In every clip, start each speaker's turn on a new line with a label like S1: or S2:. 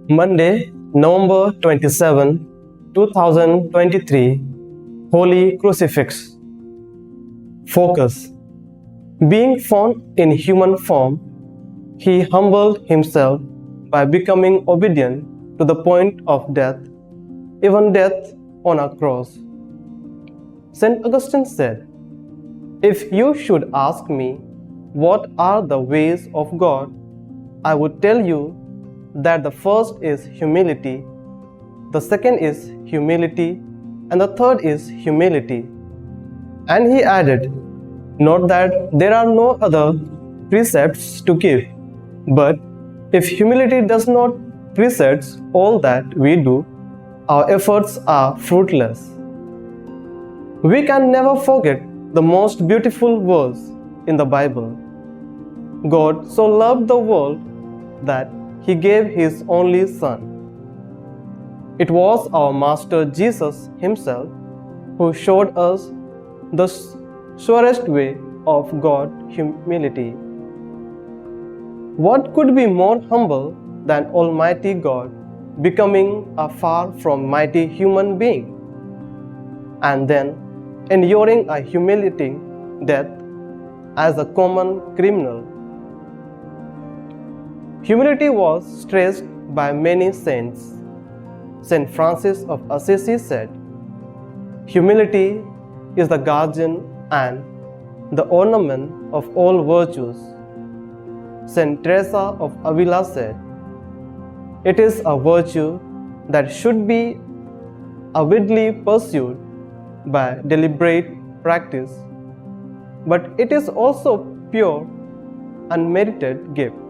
S1: Monday, November 27, 2023, Holy Crucifix. Focus. Being found in human form, he humbled himself by becoming obedient to the point of death, even death on a cross. St. Augustine said, "If you should ask me, what are the ways of God? I would tell you that the first is humility, the second is humility, and the third is humility." And he added, "Not that there are no other precepts to give, but if humility does not precede all that we do, our efforts are fruitless." We can never forget the most beautiful verse in the Bible. God so loved the world that He gave His only Son. It was our Master Jesus Himself who showed us the surest way of God's humility. What could be more humble than Almighty God becoming a far from mighty human being, and then enduring a humiliating death as a common criminal? Humility was stressed by many saints. St. Francis of Assisi said, "Humility is the guardian and the ornament of all virtues." St. Teresa of Avila said, "It is a virtue that should be avidly pursued by deliberate practice, but it is also pure, unmerited gift.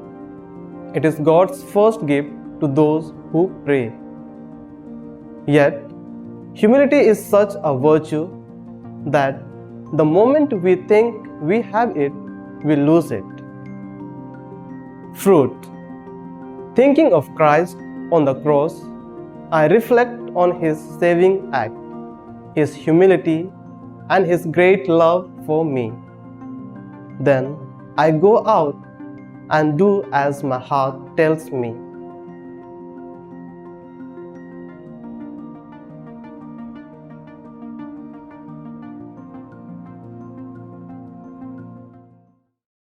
S1: It is God's first gift to those who pray." Yet, humility is such a virtue that the moment we think we have it, we lose it. Fruit. Thinking of Christ on the cross, I reflect on His saving act, His humility, and His great love for me. Then I go out and do as my heart tells me.